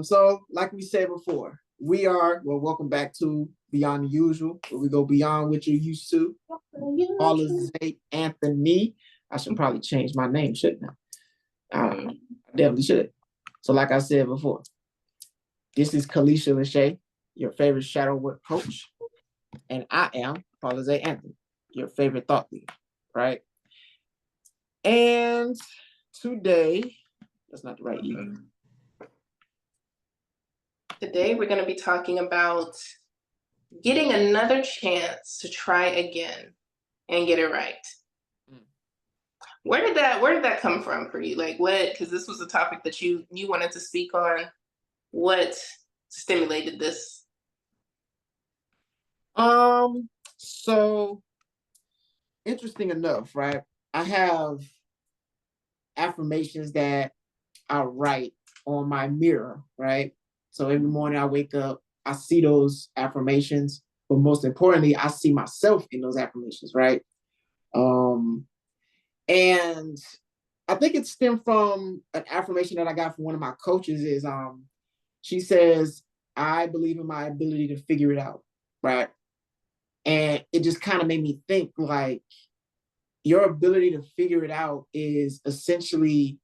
So like we said before, welcome back to Beyond the Usual, where we go beyond what you're used to. Paula Zay Anthony. I should probably change my name, shouldn't I? I definitely should. So like I said before, this is Kalisha Lachey, your favorite shadow work coach. And I am Paula Zay Anthony, your favorite thought leader, right? And today, that's not the right email. Today, we're going to be talking about getting another chance to try again and get it right. Where did that come from for you? Like what, because this was a topic that you wanted to speak on. What stimulated this? So interesting enough, right? I have affirmations that I write on my mirror, right? So every morning I wake up, I see those affirmations, but most importantly, I see myself in those affirmations, right? And I think it stemmed from an affirmation that I got from one of my coaches is she says, I believe in my ability to figure it out, right? And it just kind of made me think like your ability to figure it out is essentially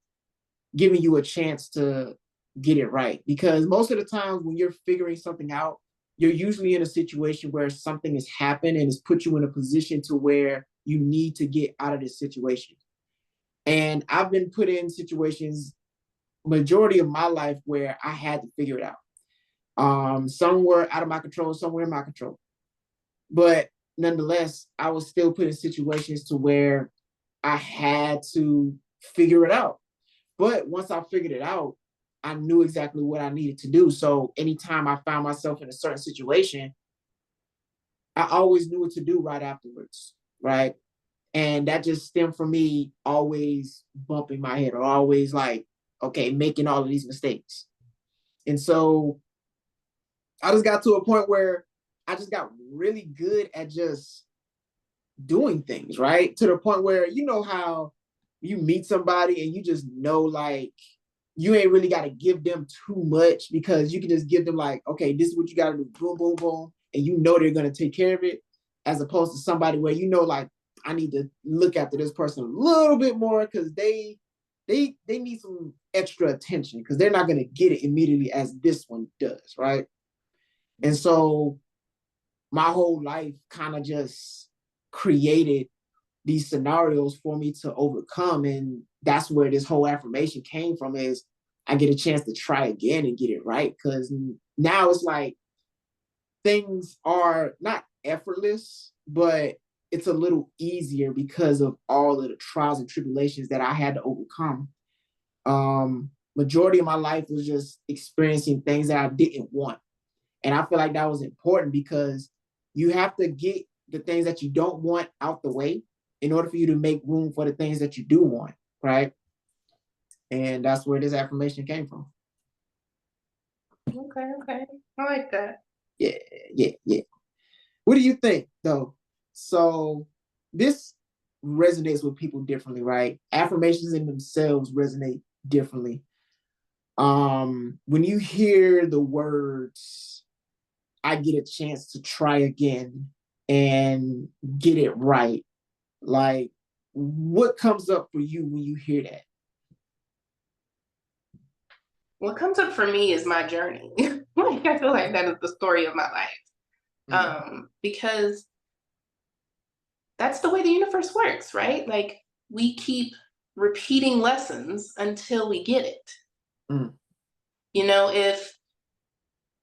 giving you a chance to get it right. Because most of the times when you're figuring something out, you're usually in a situation where something has happened and has put you in a position to where you need to get out of this situation. And I've been put in situations majority of my life where I had to figure it out. Some were out of my control, some were in my control. But nonetheless, I was still put in situations to where I had to figure it out. But once I figured it out, I knew exactly what I needed to do. So anytime I found myself in a certain situation, I always knew what to do right afterwards, right? And that just stemmed from me always bumping my head or always like, okay, making all of these mistakes. And so I just got to a point where I just got really good at just doing things, right? To the point where, you know how you meet somebody and you just know like you ain't really got to give them too much because you can just give them like, okay, this is what you got to do, boom, boom, boom. And you know they're going to take care of it, as opposed to somebody where you know like, I need to look after this person a little bit more because they need some extra attention because they're not going to get it immediately as this one does, right? And so my whole life kind of just created these scenarios for me to overcome. And that's where this whole affirmation came from is I get a chance to try again and get it right. Because now it's like things are not effortless, but it's a little easier because of all of the trials and tribulations that I had to overcome. Majority of my life was just experiencing things that I didn't want. And I feel like that was important because you have to get the things that you don't want out the way in order for you to make room for the things that you do want, right? And that's where this affirmation came from. Okay. I like that. Yeah. What do you think, though? So this resonates with people differently, right? Affirmations in themselves resonate differently. When you hear the words, I get a chance to try again and get it right, like what comes up for you when you hear that? What comes up for me is my journey. Like I feel like that is the story of my life. Because that's the way the universe works, right? Like we keep repeating lessons until we get it. You know, if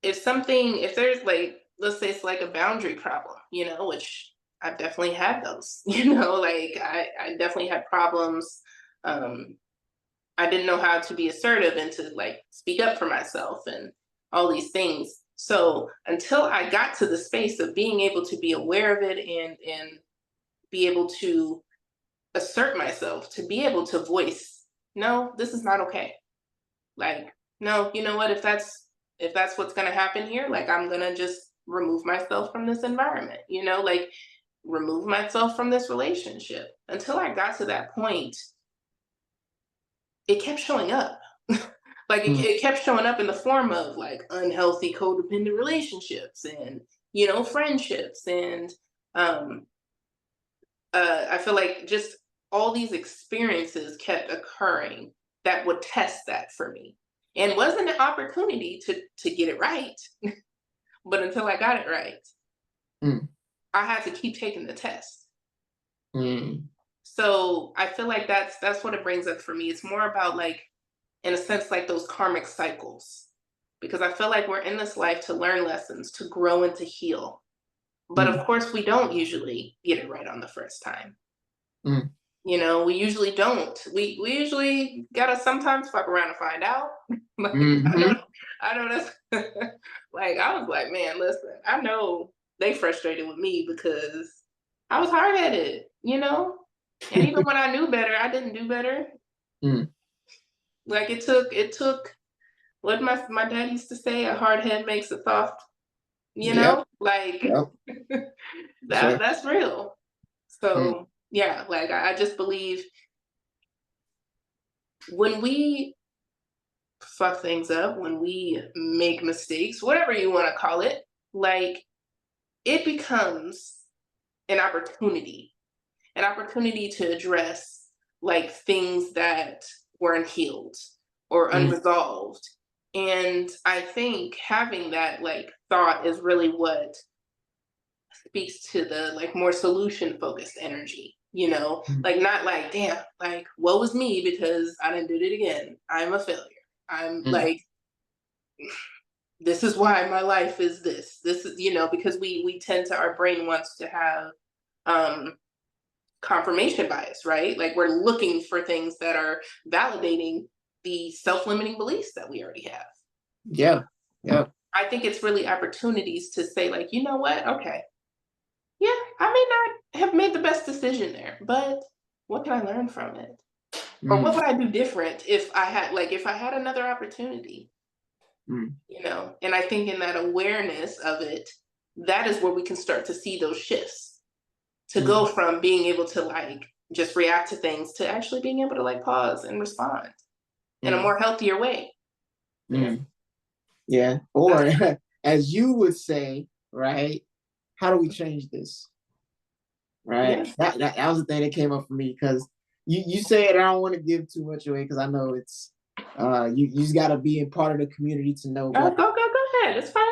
there's like, let's say it's like a boundary problem, you know, which I've definitely had those, you know, like I definitely had problems. I didn't know how to be assertive and to like speak up for myself and all these things. So until I got to the space of being able to be aware of it and be able to assert myself, to be able to voice, no, this is not okay. Like, no, you know what, if that's what's going to happen here, like I'm going to just remove myself from this environment, you know, like remove myself from this relationship. Until I got to that point, it kept showing up. Like Mm. it kept showing up in the form of like unhealthy codependent relationships and friendships and um I feel like just all these experiences kept occurring that would test that for me. And wasn't an opportunity to get it right, but until I got it right, Mm. I had to keep taking the test. Mm. So I feel like that's what it brings up for me. It's more about like, in a sense, like those karmic cycles. Because I feel like we're in this life to learn lessons, to grow and to heal. But Mm. of course, we don't usually get it right on the first time. Mm. We usually don't. We usually gotta sometimes fuck around and find out. Like Mm-hmm. I know that's like I was like, man, listen, I know they frustrated with me because I was hard headed. And even when I knew better, I didn't do better. Mm. Like it took what my dad used to say, a hard head makes a soft, Yep. like Yep. that Sure. that's real. Mm. So yeah, like I just believe when we fuck things up, when we make mistakes, whatever you want to call it, like it becomes an opportunity, an opportunity to address like things that weren't healed or Mm. unresolved. And I think having that like thought is really what speaks to the like more solution focused energy. Mm. Like not like, damn, like woe was me because I didn't do it again. I'm a failure. I'm Mm. like, this is why my life is this. This is, because we tend to, our brain wants to have um confirmation bias, right? Like we're looking for things that are validating the self-limiting beliefs that we already have. Yeah. Yeah. I think it's really opportunities to say, like, you know what? Okay. Yeah, I may not have made the best decision there, but what can I learn from it? Or what Mm. would I do different if I had another opportunity? Mm. And I think in that awareness of it, that is where we can start to see those shifts, to go Mm. from being able to like just react to things to actually being able to like pause and respond in a Mm. more healthier way. Yeah. Mm. Yeah. That's Or as you would say, right? How do we change this? Right. yeah. That was the thing that came up for me because you say it. I don't want to give too much away because I know it's you just got to be a part of the community to know. Oh, But go ahead. It's fine.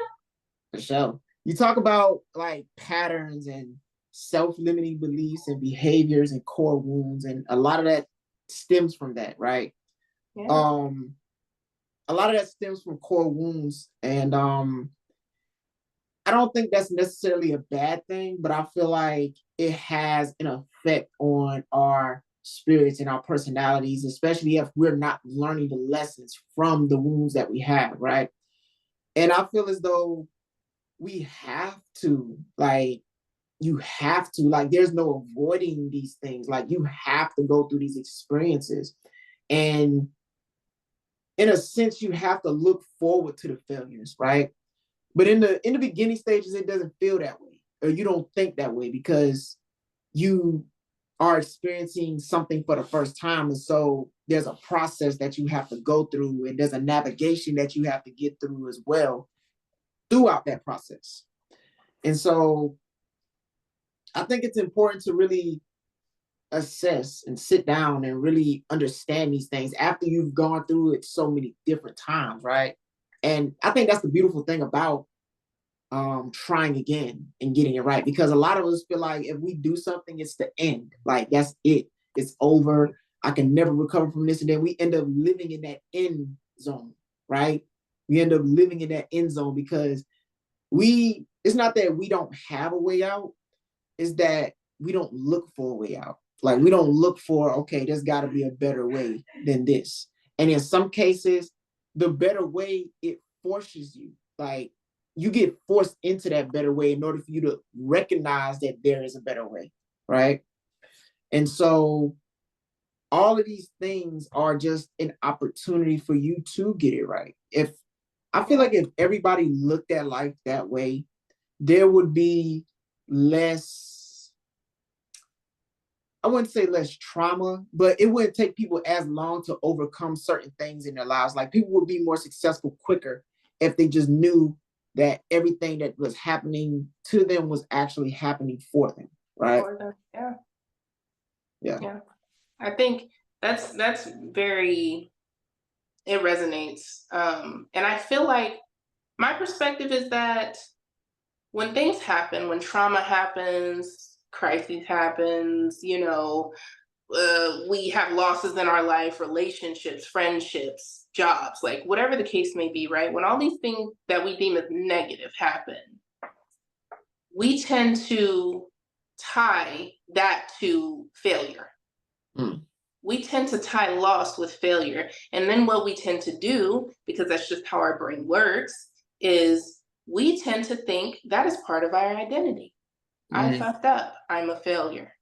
for sure, you talk about like patterns and self-limiting beliefs and behaviors and core wounds, and a lot of that stems from that, right? Yeah. Um, a lot of that stems from core wounds, and I don't think that's necessarily a bad thing, but I feel like it has an effect on our spirits and our personalities, especially if we're not learning the lessons from the wounds that we have, right? And I feel as though we have to, like, you have to, like, there's no avoiding these things. Like, you have to go through these experiences. And in a sense, you have to look forward to the failures, right? But in the beginning stages, it doesn't feel that way, or you don't think that way because you are experiencing something for the first time, and so there's a process that you have to go through, and there's a navigation that you have to get through as well throughout that process. And so I think it's important to really assess and sit down and really understand these things after you've gone through it so many different times, right? And I think that's the beautiful thing about trying again and getting it right, because a lot of us feel like if we do something, it's the end, like that's it, it's over, I can never recover from this, and then we end up living in that end zone, right? We end up living in that end zone because it's not that we don't have a way out, is that we don't look for a way out. Like we don't look for, okay, there's got to be a better way than this. And in some cases, the better way, it forces you. Like you get forced into that better way in order for you to recognize that there is a better way, right? And so all of these things are just an opportunity for you to get it right. If I feel like if everybody looked at life that way, there would be less I wouldn't say less trauma, but it wouldn't take people as long to overcome certain things in their lives. Like people would be more successful quicker if they just knew that everything that was happening to them was actually happening for them, right? For them. Yeah. Yeah. Yeah. I think that's very, it resonates. And I feel like my perspective is that when things happen, when trauma happens, crises happens, we have losses in our life, relationships, friendships, jobs, like whatever the case may be, right? When all these things that we deem as negative happen, we tend to tie that to failure. Mm. We tend to tie loss with failure. And then what we tend to do, because that's just how our brain works, is we tend to think that is part of our identity. I fucked up. I'm a failure.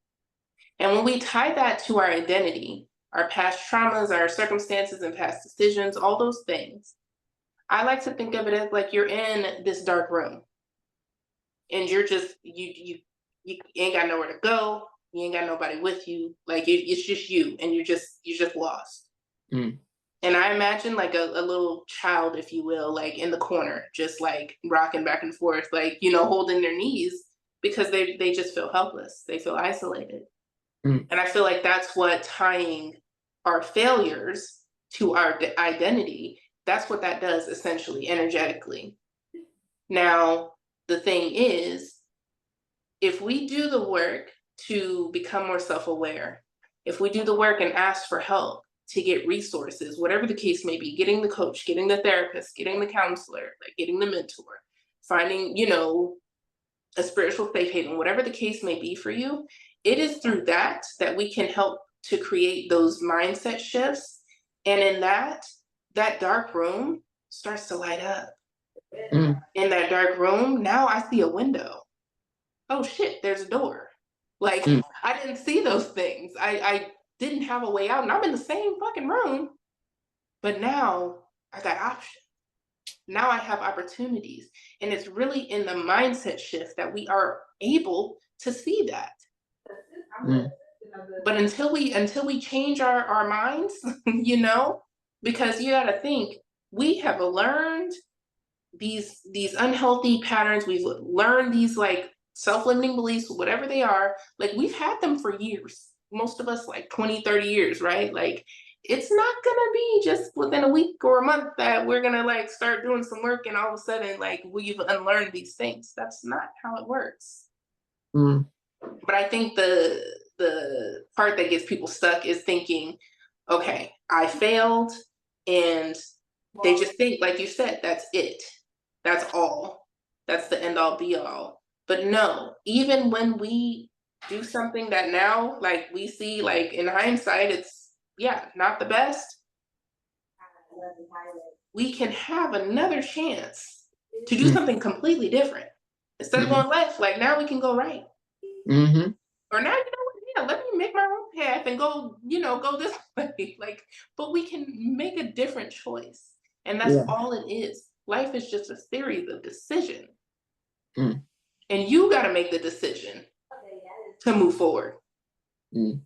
And when we tie that to our identity, our past traumas, our circumstances and past decisions, all those things, I like to think of it as like you're in this dark room and you're just, you ain't got nowhere to go. You ain't got nobody with you. Like it's just you and you're just lost. Mm. And I imagine like a little child, if you will, like in the corner, just like rocking back and forth, like, holding their knees because they just feel helpless. They feel isolated. Mm. And I feel like that's what tying our failures to our identity, that's what that does essentially, energetically. Now, the thing is, if we do the work to become more self-aware, if we do the work and ask for help to get resources, whatever the case may be, getting the coach, getting the therapist, getting the counselor, like getting the mentor, finding, a spiritual safe haven, whatever the case may be for you, it is through that we can help to create those mindset shifts. And in that dark room starts to light up. Mm. In that dark room, now I see a window. Oh shit, there's a door. Like, I didn't see those things. I didn't have a way out, and I'm in the same fucking room. But now I got options. Now I have opportunities. And it's really in the mindset shift that we are able to see that. Mm. But until we change our minds, because you gotta think, we have learned these unhealthy patterns, we've learned these like self-limiting beliefs, whatever they are, like we've had them for years. Most of us like 20, 30 years, right? Like it's not gonna be just within a week or a month that we're gonna like start doing some work and all of a sudden like we've unlearned these things. That's not how it works. Mm. But I think the part that gets people stuck is thinking, okay, I failed, and they just think, like you said, that's it. That's all. That's the end all be all. But no, even when we do something that now, like we see, like in hindsight, it's not the best. We can have another chance to do something completely different. Instead of going left, like now we can go right. Mm-hmm. Or now, let me make my own path and go, go this way. Like, but we can make a different choice. And that's all it is. Life is just a series of decisions. Mm. And you got to make the decision to move forward. Mm.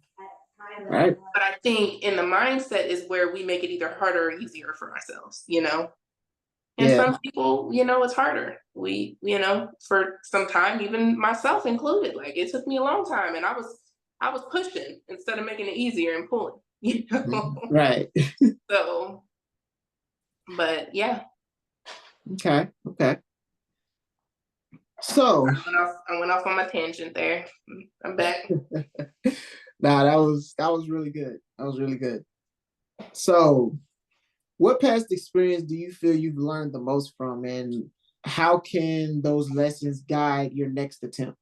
Right. But I think in the mindset is where we make it either harder or easier for ourselves, And some people, it's harder. We, for some time, even myself included, like it took me a long time and I was pushing instead of making it easier and pulling, Right. So, but yeah. Okay. So I went off on my tangent there. I'm back. Nah, that was really good. That was really good. So what past experience do you feel you've learned the most from, and how can those lessons guide your next attempt?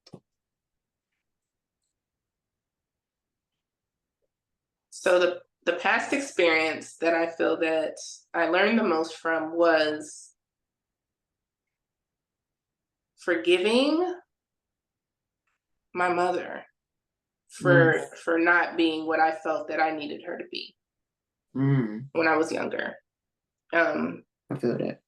So the past experience that I feel that I learned the most from was forgiving my mother for not being what I felt that I needed her to be when I was younger. I feel that.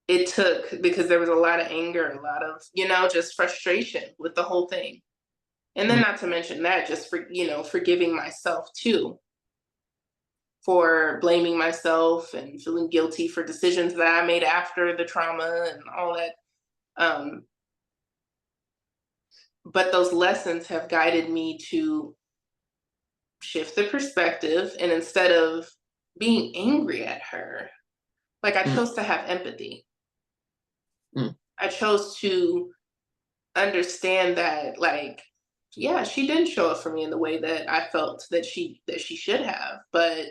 It took, because there was a lot of anger, a lot of, just frustration with the whole thing. And then not to mention that, just for, forgiving myself too, for blaming myself and feeling guilty for decisions that I made after the trauma and all that. But those lessons have guided me to shift the perspective, and instead of being angry at her, like, I chose to have empathy. I chose to understand that, like, yeah, she didn't show up for me in the way that I felt that she should have, but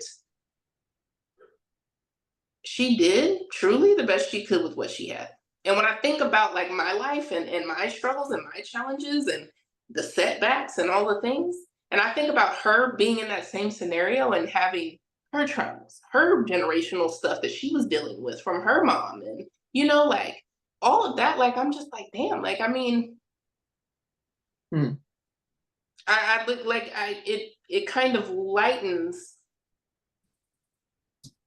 she did truly the best she could with what she had. And when I think about, like, my life and my struggles and my challenges and the setbacks and all the things, and I think about her being in that same scenario and having her traumas, her generational stuff that she was dealing with from her mom, and, like, all of that, like, I'm just like, damn, like, I mean, Hmm. I look like it kind of lightens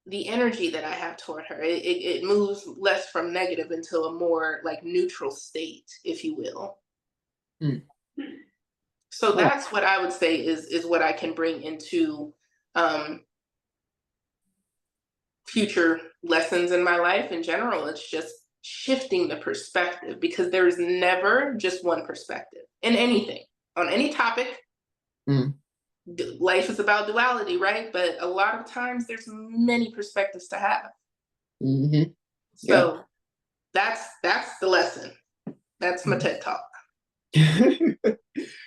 the energy that I have toward her. It moves less from negative into a more, like, neutral state, if you will. Hmm. So Oh, that's what I would say is what I can bring into um, future lessons in my life in general. It's just shifting the perspective, because there is never just one perspective in anything, on any topic. mm, Life is about duality, right? But a lot of times there's many perspectives to have. hmm yeah. So that's the lesson. That's my TED talk.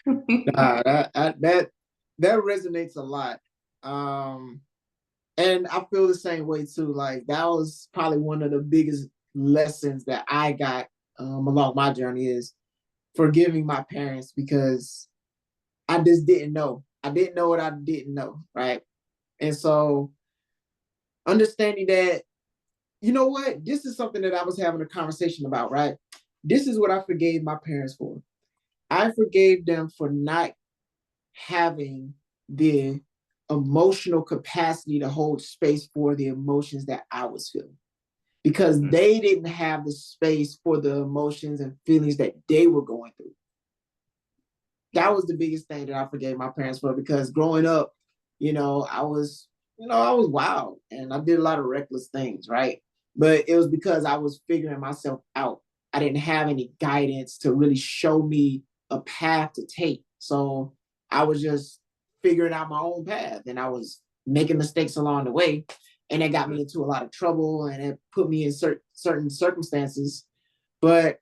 Nah, that resonates a lot. And I feel the same way too. Like that was probably one of the biggest lessons that I got along my journey is forgiving my parents because I just didn't know. I didn't know what I didn't know, right? And so understanding that, you know what, this is something that I was having a conversation about, right? This is what I forgave my parents for. I forgave them for not having the emotional capacity to hold space for the emotions that I was feeling because they didn't have the space for the emotions and feelings that they were going through. That was the biggest thing that I forgave my parents for because growing up, I was wild and I did a lot of reckless things, right? But it was because I was figuring myself out. I didn't have any guidance to really show me a path to take. So I was just figuring out my own path and I was making mistakes along the way. And it got me into a lot of trouble and it put me in certain circumstances. But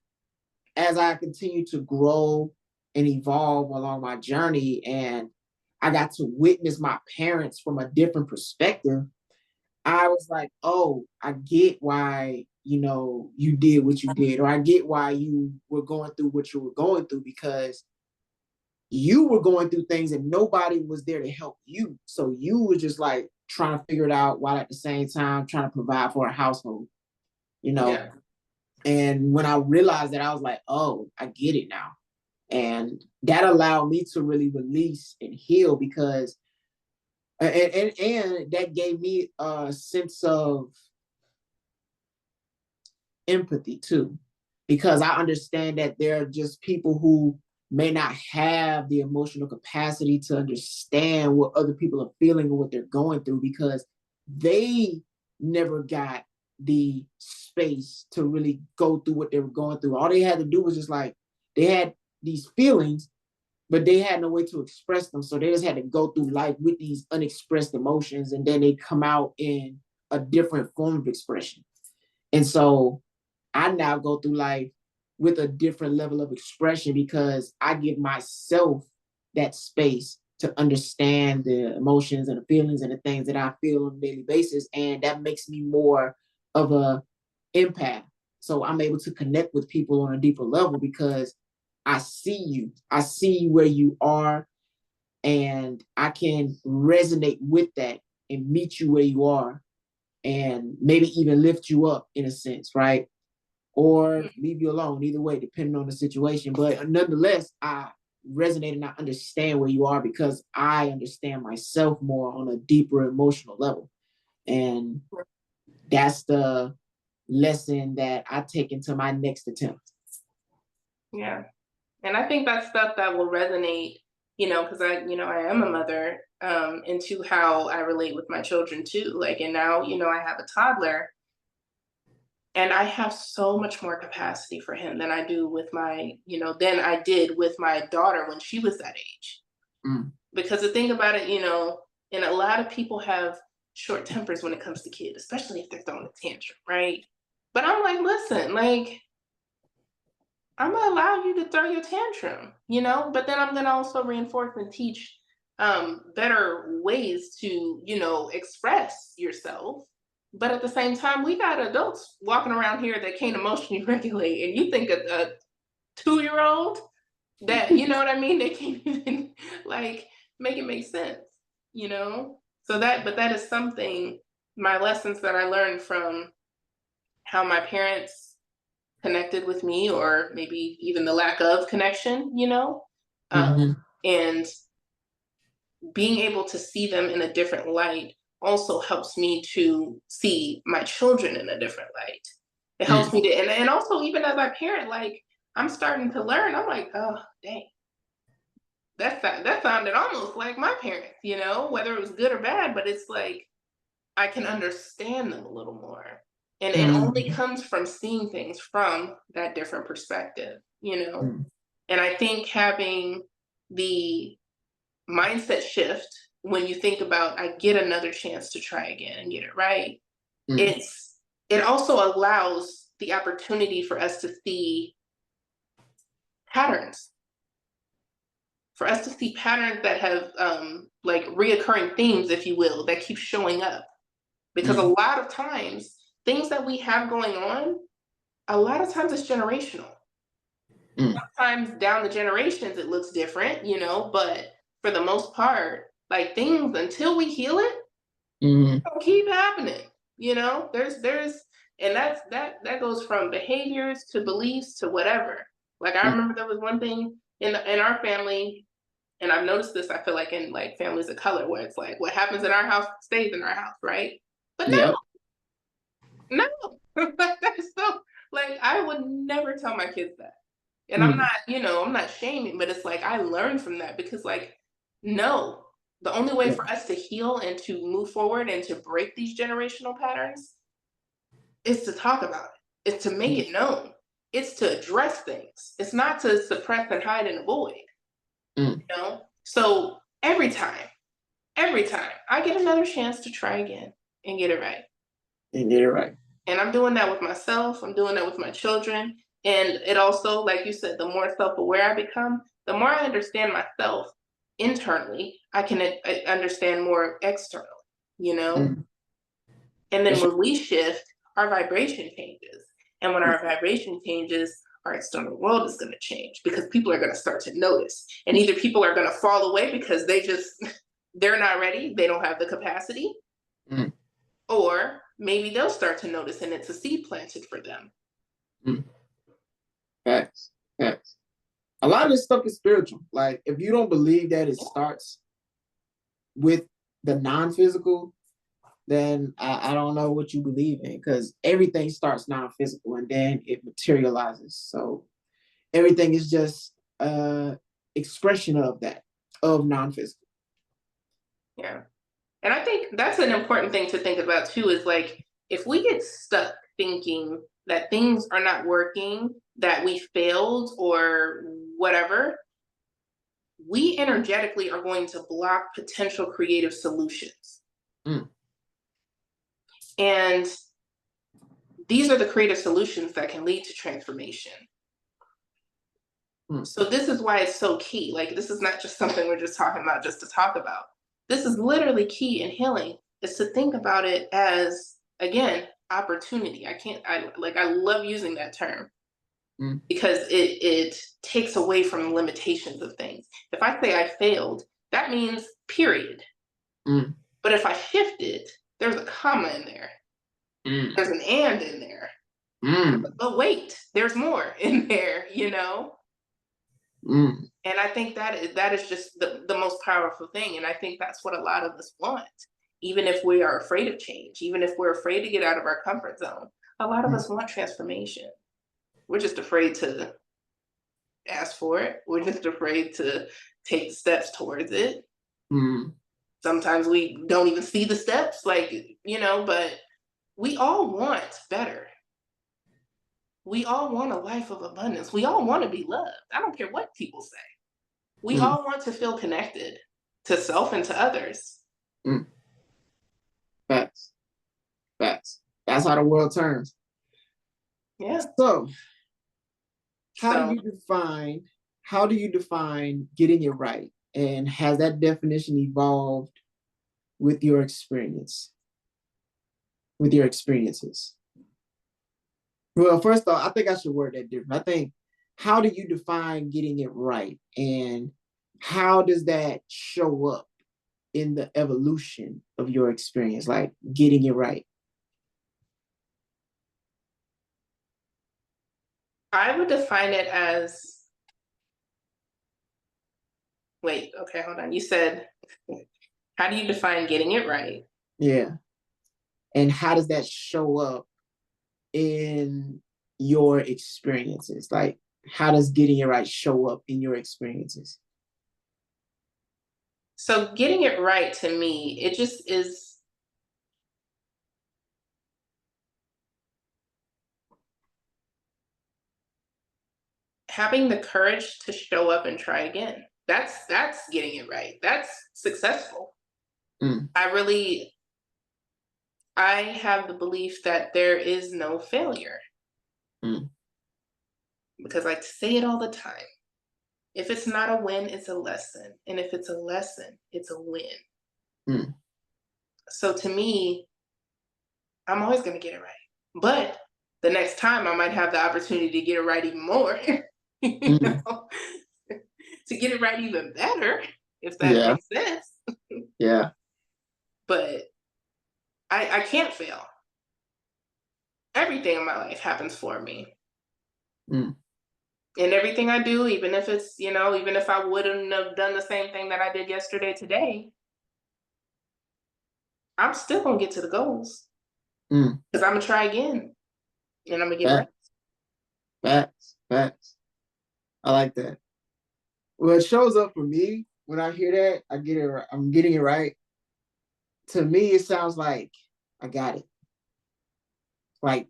as I continue to grow and evolve along my journey, and I got to witness my parents from a different perspective, I was like, oh, I get why, you did what you did, or I get why you were going through what you were going through because you were going through things and nobody was there to help you. So you were just like trying to figure it out while at the same time trying to provide for a household, you know? Yeah. And when I realized that, I was like, oh, I get it now. And that allowed me to really release and heal because, and that gave me a sense of empathy too, because I understand that there are just people who may not have the emotional capacity to understand what other people are feeling or what they're going through because they never got the space to really go through what they were going through. All they had to do was just like they had these feelings, but they had no way to express them. So they just had to go through life with these unexpressed emotions, and then they come out in a different form of expression. And so I now go through life with a different level of expression because I give myself that space to understand the emotions and the feelings and the things that I feel on a daily basis. And that makes me more of a empath. So I'm able to connect with people on a deeper level because I see you. I see where you are and I can resonate with that and meet you where you are and maybe even lift you up in a sense, right? Or leave you alone, either way, depending on the situation. But nonetheless, I resonate and I understand where you are because I understand myself more on a deeper emotional level. And that's the lesson that I take into my next attempt. Yeah. And I think that's stuff that will resonate, because I am a mother, into how I relate with my children too. Like, and now, I have a toddler, and I have so much more capacity for him than I do with than I did with my daughter when she was that age. Mm. Because the thing about it, and a lot of people have short tempers when it comes to kids, especially if they're throwing a tantrum, right? But I'm like, listen, like, I'm gonna allow you to throw your tantrum, but then I'm gonna also reinforce and teach better ways to, express yourself. But at the same time, we got adults walking around here that can't emotionally regulate, and you think a 2-year-old that, you know what I mean? They can't even like make it make sense, you know? But that is something, my lessons that I learned from how my parents connected with me, or maybe even the lack of connection, Hmm. and being able to see them in a different light also helps me to see my children in a different light. It helps Mm. me to, and also even as I parent, like, I'm starting to learn. I'm like, oh dang, that sounded almost like my parents, whether it was good or bad, but it's like I can understand them a little more. And it only Mm. comes from seeing things from that different perspective. Mm. And I think having the mindset shift when you think about, I get another chance to try again and get it right, Mm. it also allows the opportunity for us to see patterns, that have like reoccurring themes, if you will, that keep showing up. Because a Mm. lot of times, things that we have going on, a lot of times it's generational. Mm. Sometimes down the generations it looks different, but for the most part, like, things, until we heal it, Mm. it'll keep happening. There's and that goes from behaviors to beliefs to whatever. Like, I Mm. remember there was one thing in our family, and I've noticed this, I feel like, in like families of color, where it's like, what happens in our house stays in our house, right? But Yep. no, that's so, like, I would never tell my kids that. And I'm Mm. not, I'm not shaming, but it's like I learned from that, because, like, no, the only way Yeah. for us to heal and to move forward and to break these generational patterns is to talk about it. It's to make Mm. it known. It's to address things. It's not to suppress and hide and avoid, Mm. So every time I get another chance to try again and get it right. And get it right. And I'm doing that with myself, I'm doing that with my children. And it also, like you said, the more self aware I become, the more I understand myself internally, I can understand more externally, you know? Mm. And then It's- when we shift, our vibration changes. And when our vibration changes, our external world is going to change, because people are going to start to notice. And either people are going to fall away because they're not ready, they don't have the capacity, Mm. or maybe they'll start to notice and it's a seed planted for them. Mm. Facts. Facts. A lot of this stuff is spiritual. Like, if you don't believe that it starts with the non-physical, then I don't know what you believe in, because everything starts non-physical and then it materializes. So everything is just expression of that, of non-physical. Yeah. And I think that's an important thing to think about too, is like, if we get stuck thinking that things are not working, that we failed or whatever, we energetically are going to block potential creative solutions. Mm. And these are the creative solutions that can lead to transformation. Mm. So this is why it's so key. Like, this is not just something we're just talking about just to talk about. This is literally key in healing, is to think about it as, again, opportunity. I love using that term, Mm. because it takes away from the limitations of things. If I say I failed, that means period. Mm. But if I shift it, there's a comma in there. Mm. There's an and in there. Mm. But wait, there's more in there. Mm. And I think that is just the most powerful thing. And I think that's what a lot of us want. Even if we are afraid of change, even if we're afraid to get out of our comfort zone, a lot of Mm. us want transformation. We're just afraid to ask for it. We're just afraid to take steps towards it. Mm, Sometimes we don't even see the steps, like, but we all want better. We all want a life of abundance. We all want to be loved. I don't care what people say. We mm, all want to feel connected to self and to others. mm. Facts. Facts. That's how the world turns. Yeah. So, how do So you define getting it right? And has that definition evolved with your experiences? Well, first off, I think I should word that different. I think, how do you define getting it right? And how does that show up in the evolution of your experience, like getting it right? I would define it as, wait, okay, hold on. You said, how do you define getting it right? Yeah. And how does that show up in your experiences? Like, how does getting it right show up in your experiences? So getting it right to me, it just is having the courage to show up and try again. That's getting it right. That's successful. Mm, I have the belief that there is no failure mm, because I say it all the time. If it's not a win, it's a lesson. And if it's a lesson, it's a win. mm, So to me, I'm always going to get it right. But the next time I might have the opportunity to get it right even more, you mm. know, to get it right even better, if that Yeah, makes sense. yeah. But I can't fail. Everything in my life happens for me. Mm, And everything I do, even if it's, even if I wouldn't have done the same thing that I did yesterday today, I'm still gonna get to the goals mm. because I'm gonna try again and I'm gonna get it right. Facts, facts, facts. I like that. Well, it shows up for me when I hear that. I get it. I'm getting it right. To me, it sounds like I got it. Like,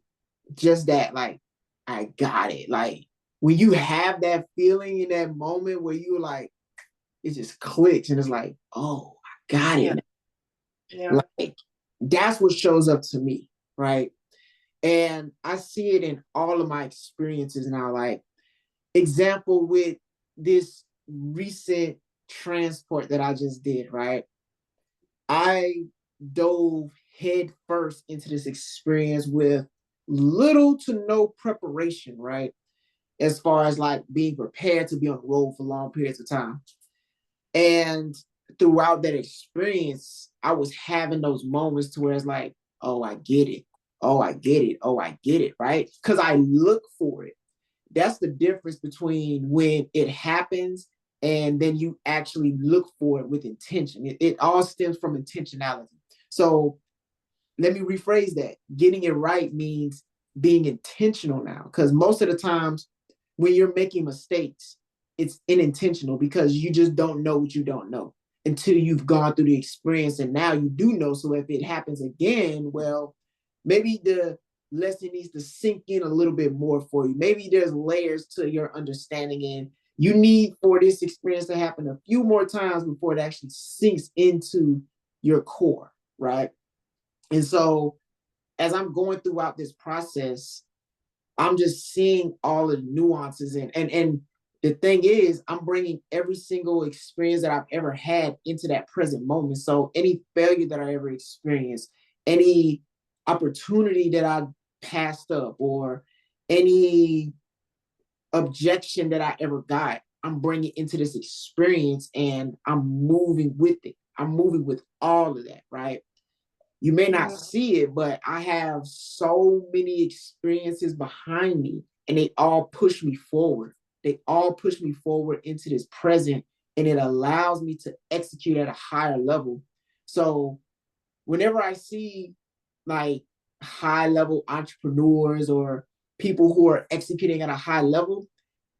just that. Like, I got it. Like, when you have that feeling in that moment where you like, it just clicks and it's like, oh, I got Yeah. it. Yeah. Like, that's what shows up to me, right? And I see it in all of my experiences now. Like, example with this recent transport that I just did, right? I dove head first into this experience with little to no preparation, right? As far as like being prepared to be on the road for long periods of time. And throughout that experience, I was having those moments to where it's like, oh, I get it. Oh, I get it. Oh, I get it. Right. Because I look for it. That's the difference between when it happens and then you actually look for it with intention. It all stems from intentionality. So let me rephrase that. Getting it right means being intentional now. Because most of the times when you're making mistakes, it's unintentional because you just don't know what you don't know until you've gone through the experience and now you do know. So if it happens again, well, maybe the lesson needs to sink in a little bit more for you. Maybe there's layers to your understanding and you need for this experience to happen a few more times before it actually sinks into your core, right? And so as I'm going throughout this process, I'm just seeing all the nuances and the thing is, I'm bringing every single experience that I've ever had into that present moment. So any failure that I ever experienced, any opportunity that I passed up, or any objection that I ever got, I'm bringing into this experience and I'm moving with it. I'm moving with all of that, right? You may not Yeah. see it, but I have so many experiences behind me and they all push me forward. They all push me forward into this present and it allows me to execute at a higher level. So whenever I see like high level entrepreneurs or people who are executing at a high level,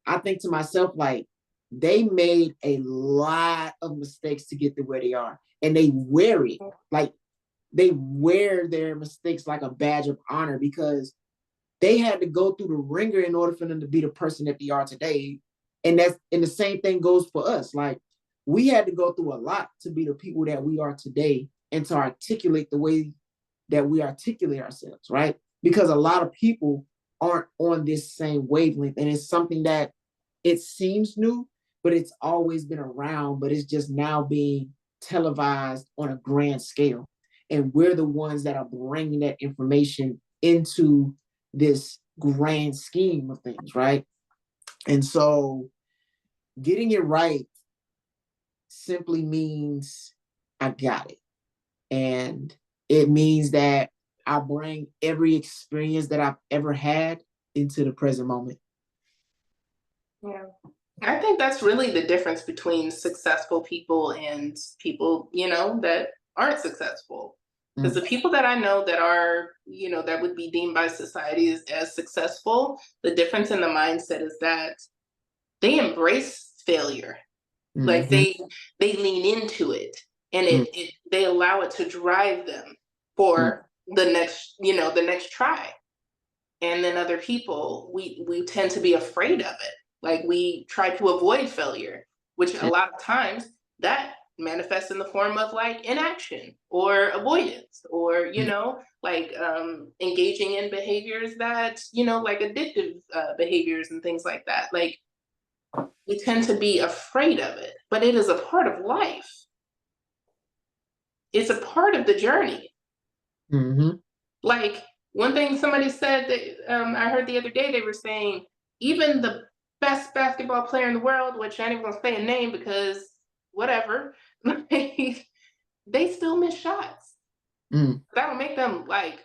I think to myself, like, they made a lot of mistakes to get to where they are. And they wear it. Like, they wear their mistakes like a badge of honor, because they had to go through the ringer in order for them to be the person that they are today. And the same thing goes for us. Like, we had to go through a lot to be the people that we are today, and to articulate the way that we articulate ourselves, right? Because a lot of people aren't on this same wavelength, and it's something that it seems new, but it's always been around, but it's just now being televised on a grand scale. And we're the ones that are bringing that information into this grand scheme of things, right? And so getting it right simply means I got it. And it means that I bring every experience that I've ever had into the present moment. Yeah. I think that's really the difference between successful people and people, that aren't successful. Because the people that I know that are, that would be deemed by society as successful, the difference in the mindset is that they embrace failure. Like they lean into it, and they allow it to drive them for the next try. And then other people, we tend to be afraid of it. Like, we try to avoid failure, which a lot of times that manifests in the form of like inaction or avoidance, or engaging in behaviors that like addictive behaviors and things like that. Like, we tend to be afraid of it, but it is a part of life. It's a part of the journey. Like, one thing somebody said that I heard the other day, they were saying even the best basketball player in the world, which I ain't even gonna say a name because whatever, they still miss shots. That don't make them like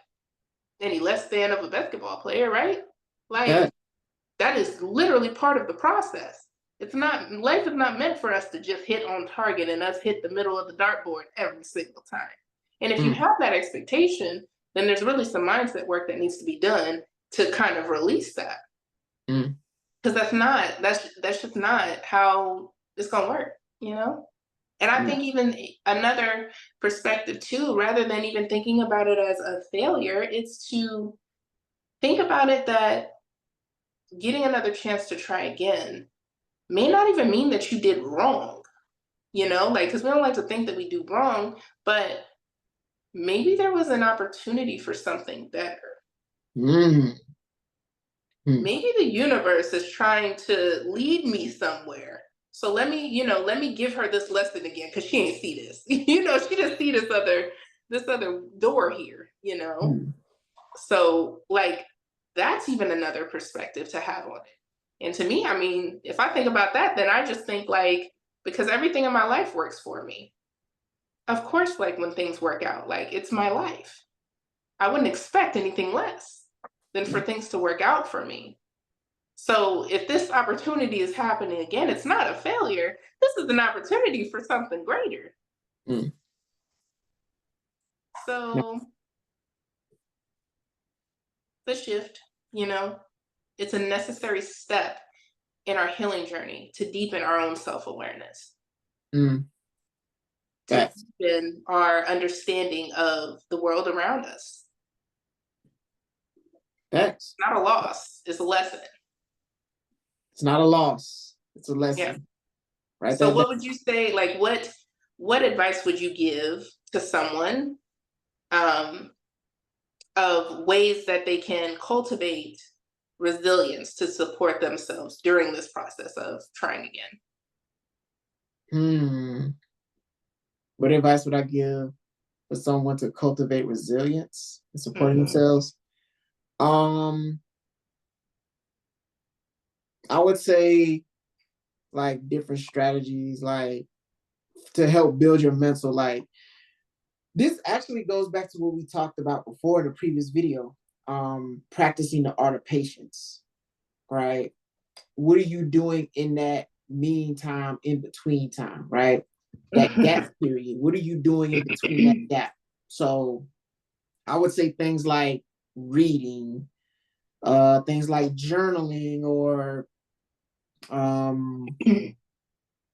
any less than of a basketball player, right? Like, that is literally part of the process. Life is not meant for us to just hit on target and us hit the middle of the dartboard every single time. And if you have that expectation, then there's really some mindset work that needs to be done to kind of release that. Because that's just not how it's gonna work, And I think even another perspective too, rather than even thinking about it as a failure, it's to think about it that getting another chance to try again may not even mean that you did wrong, because we don't like to think that we do wrong, but maybe there was an opportunity for something better. Maybe the universe is trying to lead me somewhere. So let me give her this lesson again, because she ain't see this. She just see this other door here, So, like, that's even another perspective to have on it. And to me, I mean, if I think about that, then I just think, like, because everything in my life works for me. Of course, like, when things work out, like, it's my life. I wouldn't expect anything less than for things to work out for me. So if this opportunity is happening again, it's not a failure. This is an opportunity for something greater. So the shift, it's a necessary step in our healing journey to deepen our own self-awareness. To deepen our understanding of the world around us. That's not a loss, it's a lesson. It's not a loss, it's a lesson. Yeah. Right. So what would you say, like, what advice would you give to someone of ways that they can cultivate resilience to support themselves during this process of trying again? What advice would I give for someone to cultivate resilience and supporting themselves? I would say, like, different strategies, like, to help build your mental. Like, this actually goes back to what we talked about before in the previous video, practicing the art of patience, right? What are you doing in that meantime, in between time, right? That gap period. What are you doing in between that gap? So I would say things like reading, things like journaling, or Um,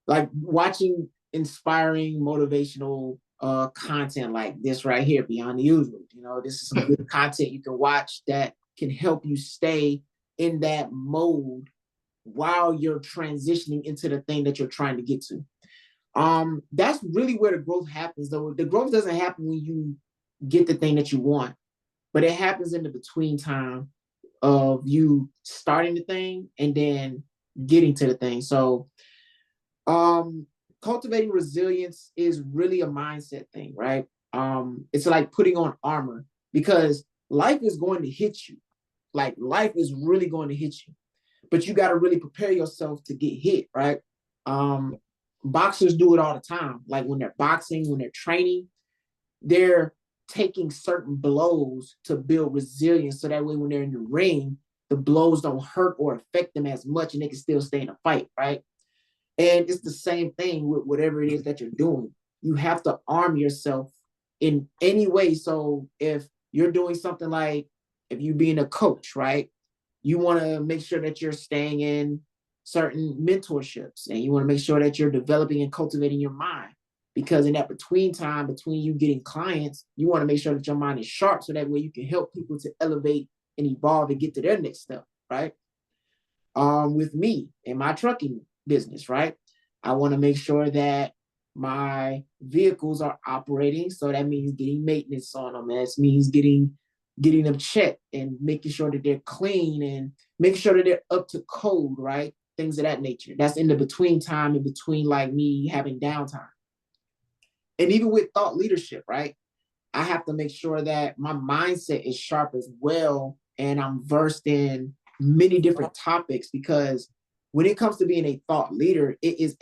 like watching inspiring, motivational content like this right here, Beyond the Usual. You know, this is some good content you can watch that can help you stay in that mode while you're transitioning into the thing that you're trying to get to. That's really where the growth happens, though. The growth doesn't happen when you get the thing that you want, but it happens in the between time of you starting the thing and then getting to the thing. So cultivating resilience is really a mindset thing, right? It's like putting on armor, because life is going to hit you. Like life is really going to hit you, but you got to really prepare yourself to get hit, right? Boxers do it all the time. Like when they're boxing, when they're training, they're taking certain blows to build resilience, so that way when they're in the ring, the blows don't hurt or affect them as much, and they can still stay in a fight, right? And it's the same thing with whatever it is that you're doing. You have to arm yourself in any way. So if you're doing something like, if you being a coach, right? You want to make sure that you're staying in certain mentorships, and you want to make sure that you're developing and cultivating your mind. Because in that between time, between you getting clients, you want to make sure that your mind is sharp, so that way you can help people to elevate and evolve and get to their next step, right? With me in my trucking business, right? I want to make sure that my vehicles are operating. So that means getting maintenance on them. That means getting them checked and making sure that they're clean and making sure that they're up to code, right? Things of that nature. That's in the between time, in between like me having downtime. And even with thought leadership, right? I have to make sure that my mindset is sharp as well, and I'm versed in many different topics, because when it comes to being a thought leader, it's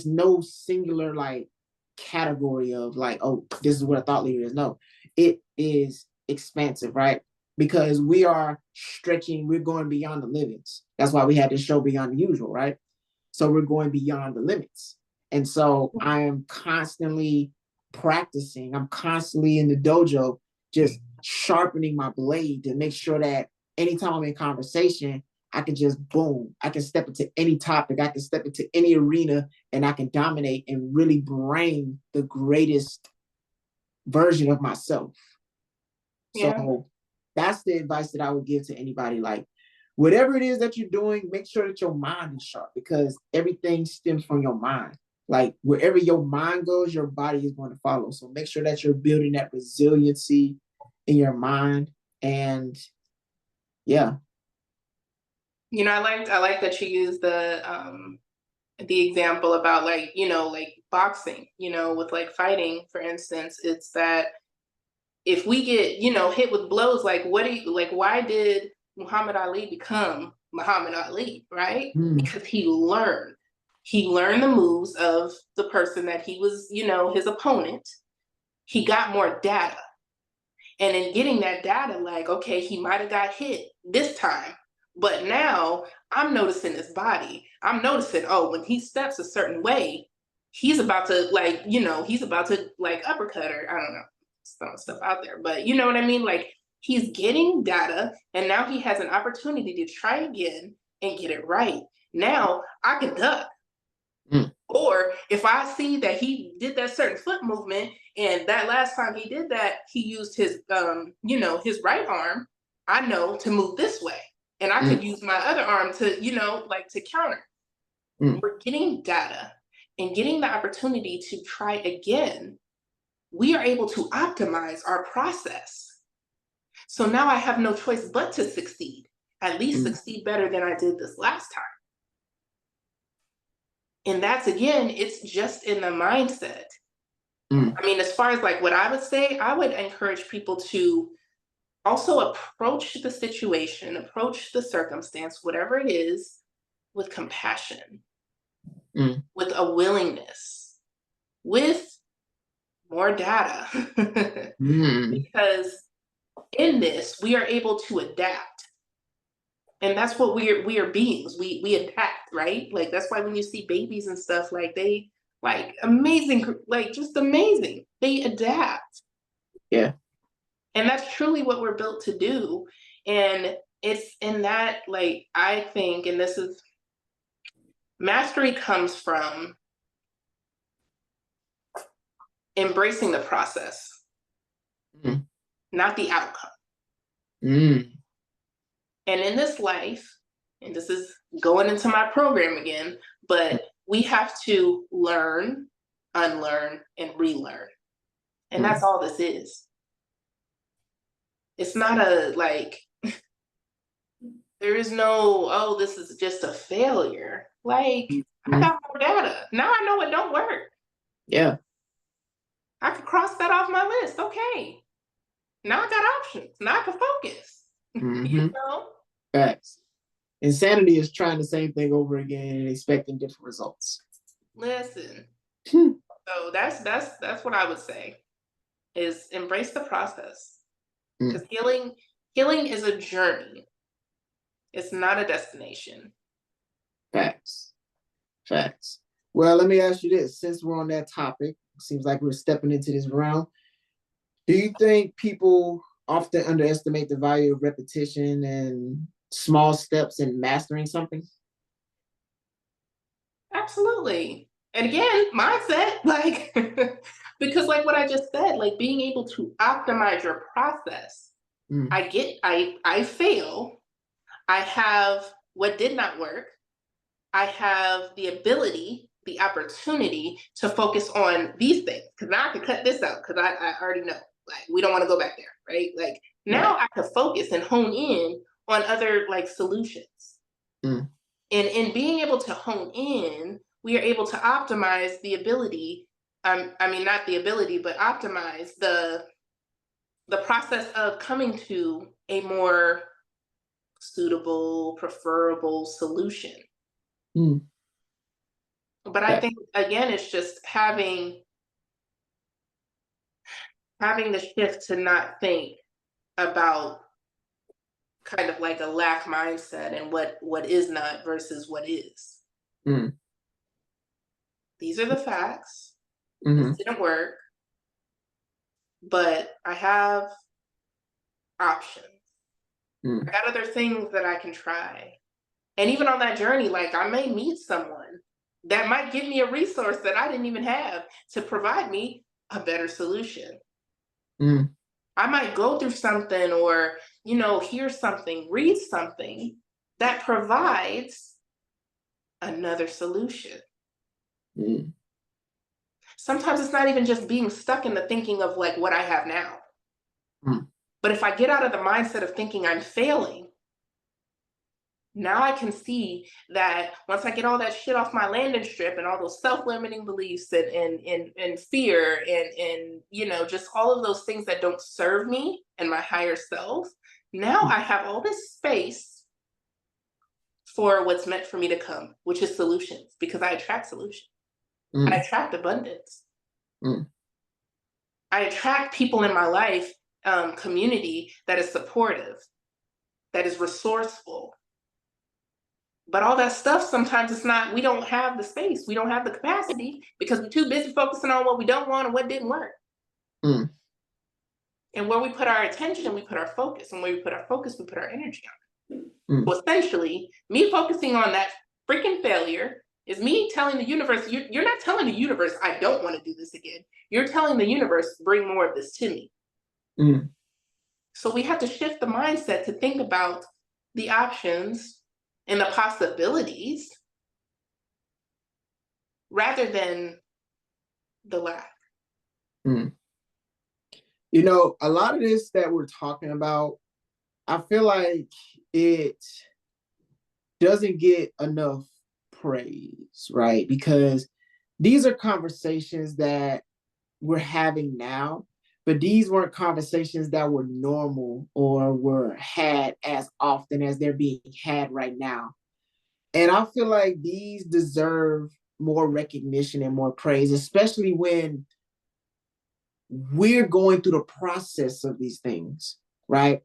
no singular like category of like, oh, this is what a thought leader is. No, it is expansive, right? Because we are stretching, we're going beyond the limits. That's why we had this show Beyond the Usual, right? So we're going beyond the limits. And so I am constantly practicing. I'm constantly in the dojo, just sharpening my blade to make sure that anytime I'm in conversation, I can just boom, I can step into any topic, I can step into any arena, and I can dominate and really bring the greatest version of myself. Yeah. So that's the advice that I would give to anybody. Like, whatever it is that you're doing, make sure that your mind is sharp, because everything stems from your mind. Like wherever your mind goes, your body is going to follow. So make sure that you're building that resiliency in your mind. And yeah. I like that you use the example about like, like boxing, with like fighting, for instance. It's that if we get, hit with blows, like why did Muhammad Ali become Muhammad Ali, right? Because he learned the moves of the person that he was, his opponent. He got more data. And in getting that data, like, okay, he might have got hit this time, but now I'm noticing his body. I'm noticing, oh, when he steps a certain way, he's about to uppercut, or I don't know, throwing stuff out there, but you know what I mean? Like, he's getting data, and now he has an opportunity to try again and get it right. Now I can duck. Or if I see that he did that certain foot movement, and that last time he did that, he used his his right arm, I know to move this way. And I could use my other arm to, to counter. We're getting data and getting the opportunity to try again. We are able to optimize our process. So now I have no choice but to succeed, at least succeed better than I did this last time. And that's, again, it's just in the mindset. I mean, as far as like what I would say, I would encourage people to also approach the situation, approach the circumstance, whatever it is, with compassion, with a willingness, with more data. Because in this, we are able to adapt. And that's what we are beings. We adapt, right? Like, that's why when you see babies and stuff, like, they like amazing, like just amazing. They adapt. Yeah. And that's truly what we're built to do. And it's in that, like, I think, and this is mastery comes from embracing the process, Mm. not the outcome. Mm. And in this life, and this is going into my program again, but we have to learn, unlearn, and relearn. And that's all this is. It's not a, like, there is no, oh, this is just a failure. Like, I Mm. got more data. Now I know it don't work. Yeah. I could cross that off my list. Okay. Now I got options. Now I can focus. You Mm-hmm. know? Facts. Insanity is trying the same thing over again and expecting different results. Listen. Hmm. So that's what I would say is embrace the process. Because healing is a journey. It's not a destination. Facts. Facts. Well, let me ask you this. Since we're on that topic, it seems like we're stepping into this realm. Do you think people often underestimate the value of repetition and small steps in mastering something? Absolutely. And again, mindset, like, because like what I just said, like being able to optimize your process. Mm. I fail. I have what did not work. I have the ability, the opportunity to focus on these things. Cause now I can cut this out because I already know. Like we don't want to go back there, right? Like now Right. I can focus and hone in on other like solutions. Mm. And in being able to hone in, we are able to optimize the ability, I mean not the ability, but optimize the process of coming to a more suitable, preferable solution. Mm. But I Fact. think again, it's just having the shift to not think about kind of like a lack mindset and what is not versus what is. Mm. These are the facts. This Mm-hmm. didn't work, but I have options. I Mm. got other things that I can try. And even on that journey, like I may meet someone that might give me a resource that I didn't even have to provide me a better solution. Mm. I might go through something or, hear something, read something that provides another solution. Mm. Sometimes it's not even just being stuck in the thinking of like what I have now. Mm. But if I get out of the mindset of thinking I'm failing, now I can see that once I get all that shit off my landing strip and all those self-limiting beliefs and fear and just all of those things that don't serve me and my higher self, now I have all this space for what's meant for me to come, which is solutions, because I attract solutions. I Mm. attract abundance. Mm. I attract people in my life, community that is supportive, that is resourceful. But all that stuff, sometimes it's not, we don't have the space. We don't have the capacity because we're too busy focusing on what we don't want and what didn't work. Mm. And where we put our attention, we put our focus. And where we put our focus, we put our energy on it. Mm. So essentially, me focusing on that freaking failure is me telling the universe, you're not telling the universe, I don't want to do this again. You're telling the universe, bring more of this to me. Mm. So we have to shift the mindset to think about the options and the possibilities rather than the lack. Mm. A lot of this that we're talking about, I feel like it doesn't get enough praise, right? Because these are conversations that we're having now, but these weren't conversations that were normal or were had as often as they're being had right now. And I feel like these deserve more recognition and more praise, especially when we're going through the process of these things, right?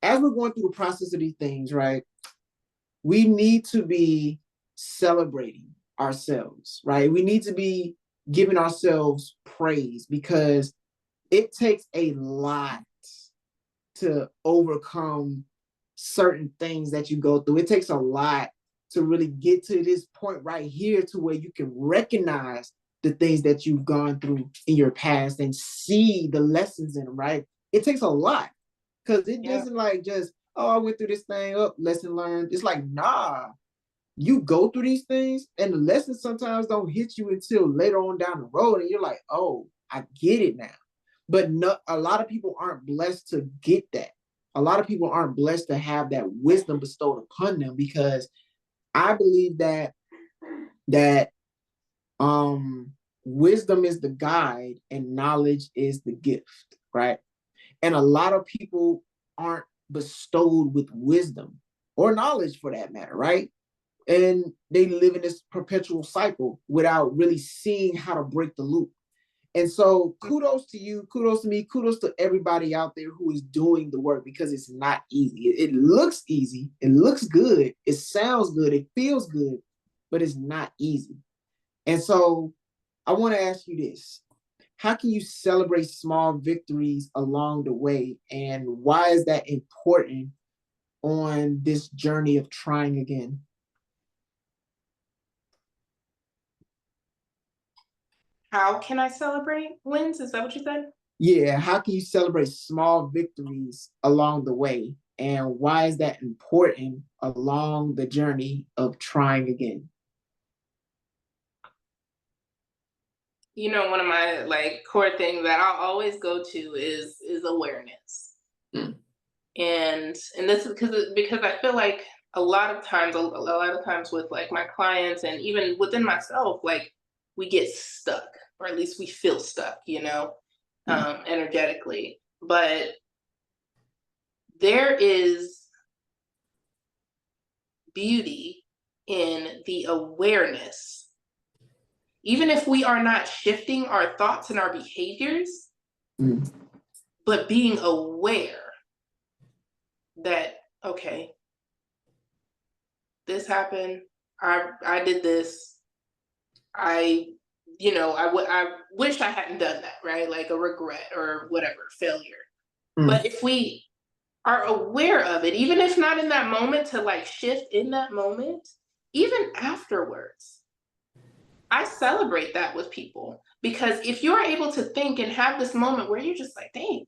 As we're going through the process of these things, right, we need to be celebrating ourselves, right? We need to be giving ourselves praise because it takes a lot to overcome certain things that you go through. It takes a lot to really get to this point right here to where you can recognize the things that you've gone through in your past and see the lessons in them, right? It takes a lot because it Yeah. isn't like just, oh, I went through this thing, up, lesson learned. It's like, nah, you go through these things and the lessons sometimes don't hit you until later on down the road. And you're like, oh, I get it now. But no, a lot of people aren't blessed to get that. A lot of people aren't blessed to have that wisdom bestowed upon them because I believe that wisdom is the guide and knowledge is the gift, right? And a lot of people aren't bestowed with wisdom or knowledge for that matter, right? And they live in this perpetual cycle without really seeing how to break the loop. And so kudos to you, kudos to me, kudos to everybody out there who is doing the work because it's not easy. It looks easy, it looks good, it sounds good, it feels good, but it's not easy. And so I want to ask you this. How can you celebrate small victories along the way? And why is that important on this journey of trying again? How can I celebrate wins? Is that what you said? Yeah, how can you celebrate small victories along the way? And why is that important along the journey of trying again? You know, one of my like core things that I'll always go to is awareness. Mm. And this is because I feel like a lot of times with like my clients and even within myself, like we get stuck, or at least we feel stuck, Mm. energetically. But there is beauty in the awareness. Even if we are not shifting our thoughts and our behaviors, Mm. but being aware that, okay, this happened, I did this, I I wish I hadn't done that, right? Like a regret or whatever, failure. Mm. But if we are aware of it, even if not in that moment, to like shift in that moment, even afterwards, I celebrate that with people because if you're able to think and have this moment where you're just like, dang,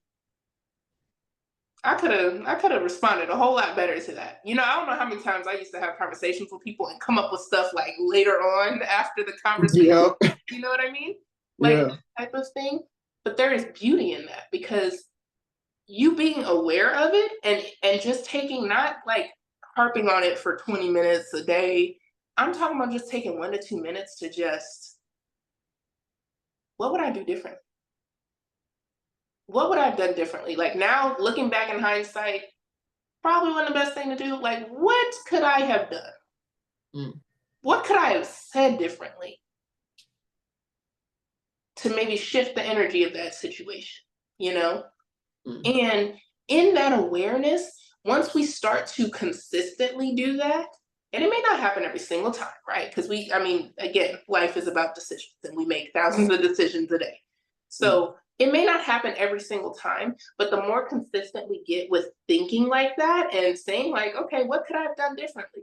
I could have responded a whole lot better to that. I don't know how many times I used to have conversations with people and come up with stuff like later on after the conversation. Yeah. You know what I mean? Like Yeah. that type of thing. But there is beauty in that because you being aware of it and just taking, not like harping on it for 20 minutes a day. I'm talking about just taking 1 to 2 minutes to just, what would I do differently? What would I have done differently? Like now, looking back in hindsight, probably wasn't the best thing to do. Like, what could I have done? Mm. What could I have said differently to maybe shift the energy of that situation? You know? Mm. And in that awareness, once we start to consistently do that, and it may not happen every single time, right? Because I mean, again, life is about decisions and we make thousands of decisions a day. Mm. So it may not happen every single time, but the more consistent we get with thinking like that and saying, like, okay, what could I have done differently?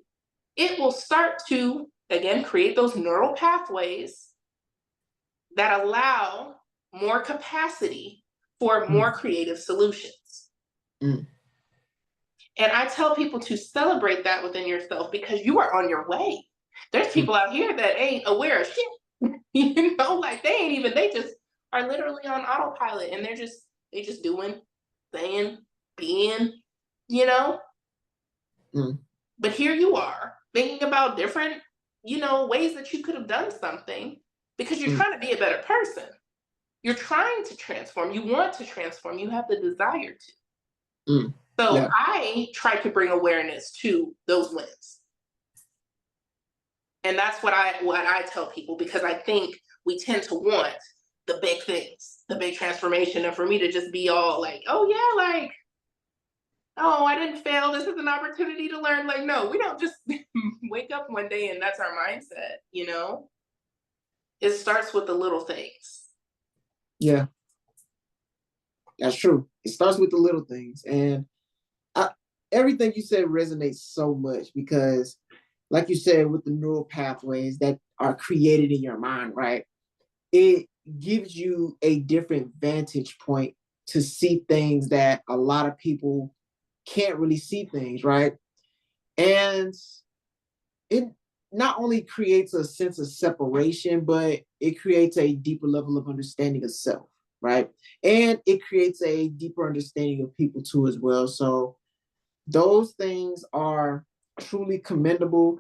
It will start to, again, create those neural pathways that allow more capacity for more Mm. creative solutions. Mm. And I tell people to celebrate that within yourself because you are on your way. There's Mm. people out here that ain't aware of shit. Like they ain't even, they just are literally on autopilot and they just doing, saying, being, you know? Mm. But here you are thinking about different, ways that you could have done something because you're Mm. trying to be a better person. You're trying to transform. You want to transform. You have the desire to. Mm. So Yeah. I try to bring awareness to those wins. And that's what I tell people because I think we tend to want the big things, the big transformation. And for me to just be all like, oh yeah, like, oh, I didn't fail. This is an opportunity to learn. Like, no, we don't just wake up one day and that's our mindset. It starts with the little things. Yeah. That's true. It starts with the little things. And everything you said resonates so much because, like you said, with the neural pathways that are created in your mind, right? It gives you a different vantage point to see things that a lot of people can't really see things, right? And it not only creates a sense of separation, but it creates a deeper level of understanding of self, right? And it creates a deeper understanding of people too, as well. So those things are truly commendable.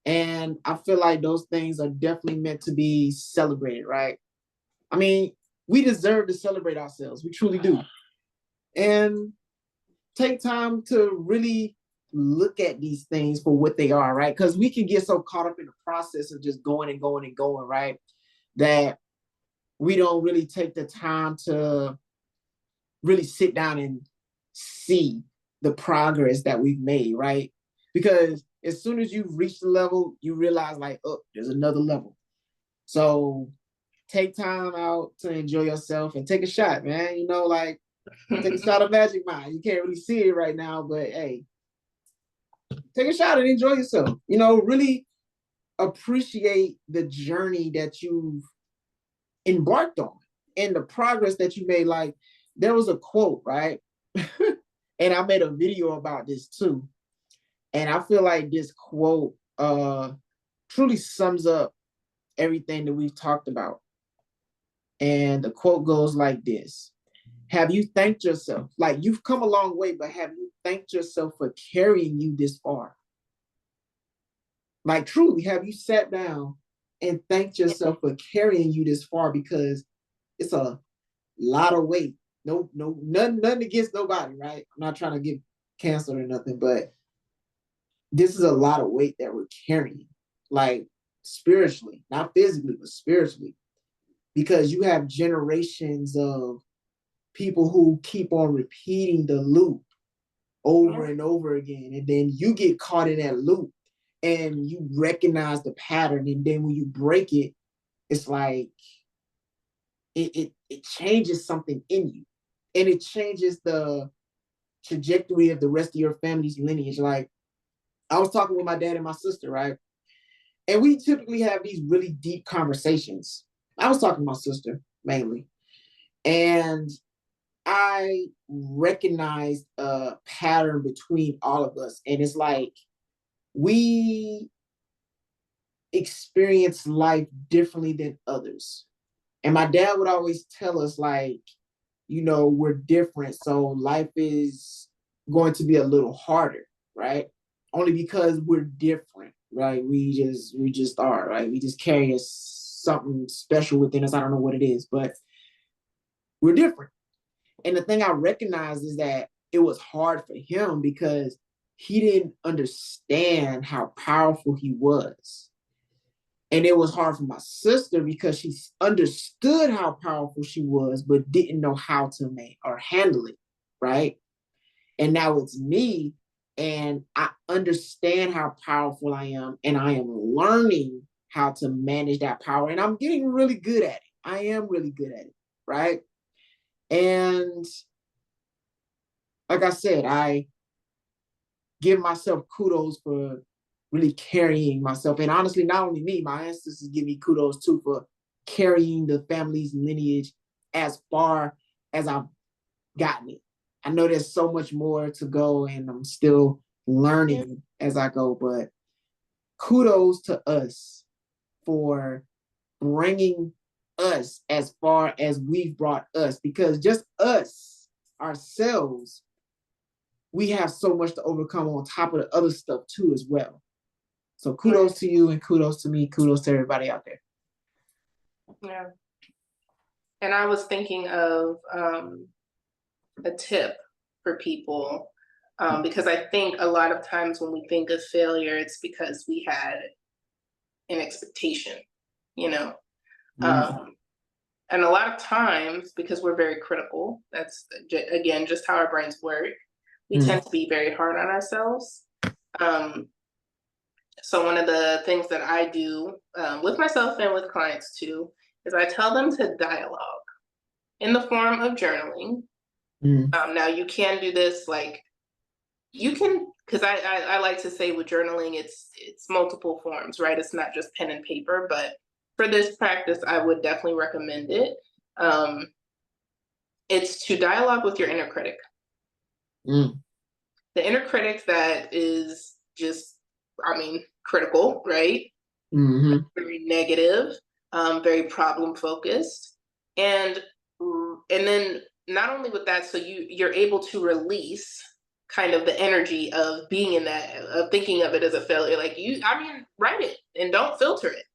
And I feel like those things are definitely meant to be celebrated, right? I mean, we deserve to celebrate ourselves. We truly do. And take time to really look at these things for what they are, right? Because we can get so caught up in the process of just going and going and going, right? That we don't really take the time to really sit down and see the progress that we've made, right? Because as soon as you've reached the level, you realize like, oh, there's another level. So take time out to enjoy yourself and take a shot, man. You know, like take a shot of Magic Mind. You can't really see it right now, but hey, take a shot and enjoy yourself. You know, really appreciate the journey that you've embarked on and the progress that you made. Like there was a quote, right? And I made a video about this too. And I feel like this quote truly sums up everything that we've talked about. And the quote goes like this: have you thanked yourself? Like you've come a long way, but have you thanked yourself for carrying you this far? Like truly, have you sat down and thanked yourself for carrying you this far? Because it's a lot of weight. No, nothing against nobody, right? I'm not trying to get canceled or nothing, but this is a lot of weight that we're carrying, like spiritually, not physically, but spiritually, because you have generations of people who keep on repeating the loop over and over again. And then you get caught in that loop and you recognize the pattern. And then when you break it, it's like it changes something in you. And it changes the trajectory of the rest of your family's lineage. Like I was talking with my dad and my sister, right? And we typically have these really deep conversations. I was talking to my sister mainly. And I recognized a pattern between all of us. And it's like we experience life differently than others. And my dad would always tell us, like, you know, we're different. So life is going to be a little harder, right? Only because we're different, right? We just are, right? We just carry something special within us. I don't know what it is, but we're different. And the thing I recognize is that it was hard for him because he didn't understand how powerful he was. And it was hard for my sister because she understood how powerful she was, but didn't know how to make or handle it, right? And now it's me, and I understand how powerful I am, and I am learning how to manage that power. And I'm getting really good at it. I am really good at it, right? And like I said, I give myself kudos for really carrying myself. And honestly, not only me, my ancestors give me kudos too for carrying the family's lineage as far as I've gotten it. I know there's so much more to go and I'm still learning as I go, but kudos to us for bringing us as far as we've brought us, because just us ourselves, we have so much to overcome on top of the other stuff too as well. So kudos to you and kudos to me, kudos to everybody out there. Yeah. And I was thinking of a tip for people, because I think a lot of times when we think of failure, it's because we had an expectation, you know. And a lot of times, because we're very critical, that's again just how our brains work, we tend to be very hard on ourselves. So one of the things that I do with myself and with clients too is I tell them to dialogue in the form of journaling. Now you can do this like you can, because I like to say with journaling, it's multiple forms, right? It's not just pen and paper, but for this practice, I would definitely recommend it. Um, it's to dialogue with your inner critic. Mm. The inner critic that is just, I mean, critical, right? Mm-hmm. Very negative, very problem focused, and then not only with that, so you're able to release kind of the energy of being in that, of thinking of it as a failure. Like, I mean, write it and don't filter it.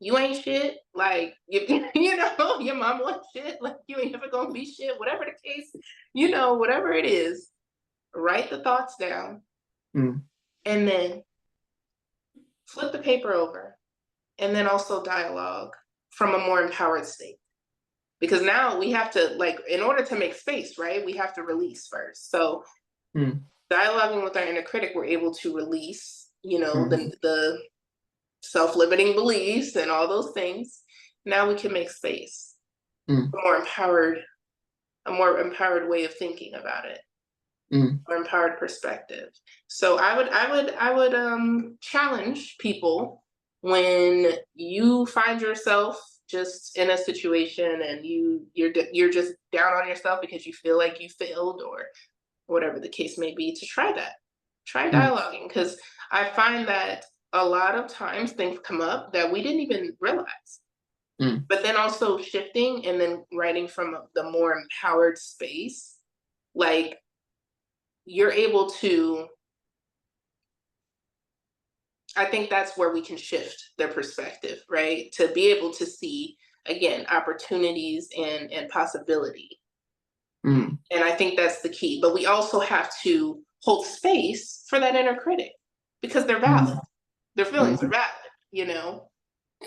You ain't shit. Like, you know, your mom ain't shit. Like, you ain't never gonna be shit. Whatever the case, whatever it is, write the thoughts down, Mm. and then flip the paper over, and then also dialogue from a more empowered state. Because now we have to, like, in order to make space, right, we have to release first. So dialoguing with our inner critic, we're able to release, the self-limiting beliefs and all those things. Now we can make space. A more empowered way of thinking about it. Or empowered perspective. So I would challenge people, when you find yourself just in a situation and you're just down on yourself because you feel like you failed or whatever the case may be, to try dialoguing, because I find that a lot of times things come up that we didn't even realize. But then also shifting and then writing from the more empowered space, like, you're able to, I think that's where we can shift their perspective, right? To be able to see, again, opportunities and possibility. And I think that's the key. But we also have to hold space for that inner critic, because they're valid. Their feelings are valid,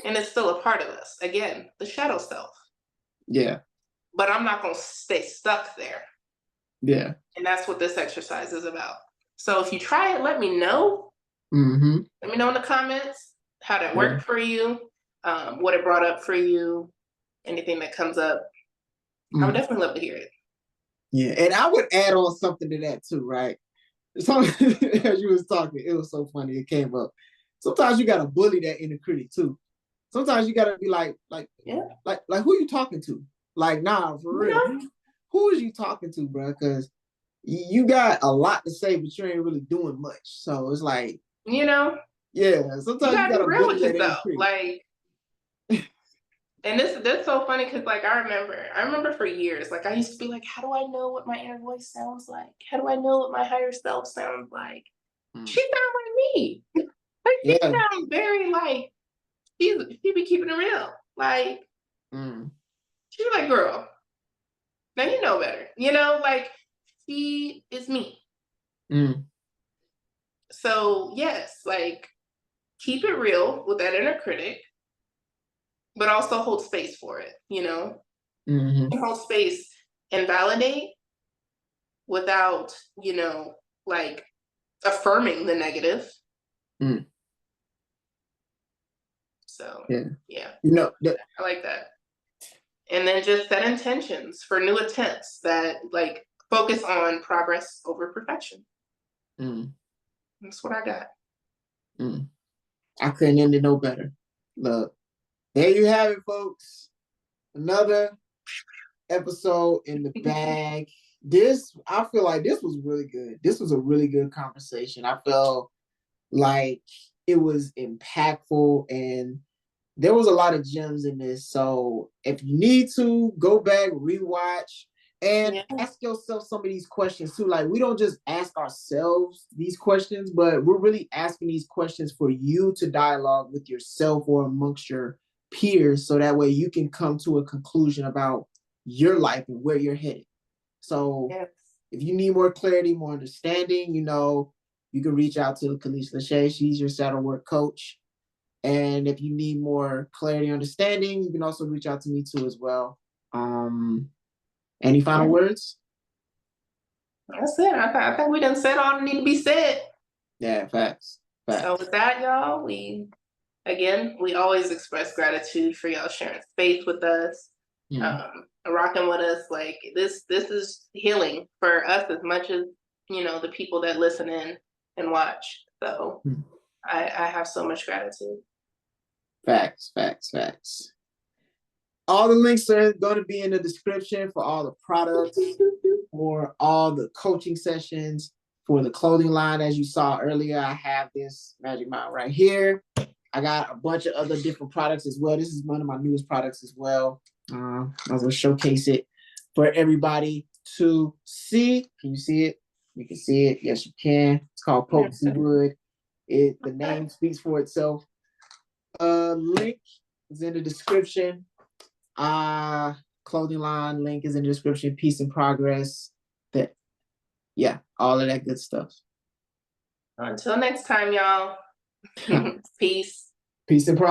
and it's still a part of us. Again, the shadow self. Yeah. But I'm not going to stay stuck there. Yeah. And that's what this exercise is about. So if you try it, let me know. Let me know in the comments how that worked for you, what it brought up for you, anything that comes up. I would definitely love to hear it. Yeah, and I would add on something to that too, right? So as you was talking, it was so funny. It came up. Sometimes you gotta bully that inner critic too. Sometimes you gotta be like who you talking to? Like, nah, for real. Who is you talking to, bro? Because you got a lot to say, but you ain't really doing much. So it's like, yeah. Sometimes you gotta be real bully with that inner yourself, critic. like. And this so funny, because, like, I remember for years, like, I used to be like, how do I know what my inner voice sounds like? How do I know what my higher self sounds like? She sounds like me. Like, she sounds very like, she be keeping it real. Like, she's like, girl, now you know better. Like, she is me. So yes, like, keep it real with that inner critic, but also hold space for it, hold space and validate without, like, affirming the negative. So yeah, I like that. And then just set intentions for new attempts that, like, focus on progress over perfection. That's what I got. I couldn't end it no better. Look, there you have it, folks. Another episode in the bag. I feel like this was really good. This was a really good conversation. I felt like it was impactful and there was a lot of gems in this. So if you need to, go back, rewatch, and ask yourself some of these questions too. Like, we don't just ask ourselves these questions, but we're really asking these questions for you to dialogue with yourself or amongst your peers, so that way you can come to a conclusion about your life and where you're headed. So if you need more clarity, more understanding, you can reach out to Khalees Lachey. She's your shadow work coach. And if you need more clarity and understanding, you can also reach out to me too as well. Any final words? That's it. I think we done said all that need to be said. Yeah, facts. So with that, y'all, we always express gratitude for y'all sharing space with us, rocking with us. Like, this is healing for us as much as the people that listen in and watch. So Hmm. I have so much gratitude. Facts. All the links are going to be in the description for all the products, for all the coaching sessions, for the clothing line. As you saw earlier, I have this Magic Mind right here. I got a bunch of other different products as well. This is one of my newest products as well. I was going to showcase it for everybody to see. Can you see it? You can see it. Yes, you can. It's called Potency Wood. The name speaks for itself. Link is in the description. Clothing line link is in the description. Peace and Progress. All of that good stuff. Until next time, y'all. Peace. Peace and progress.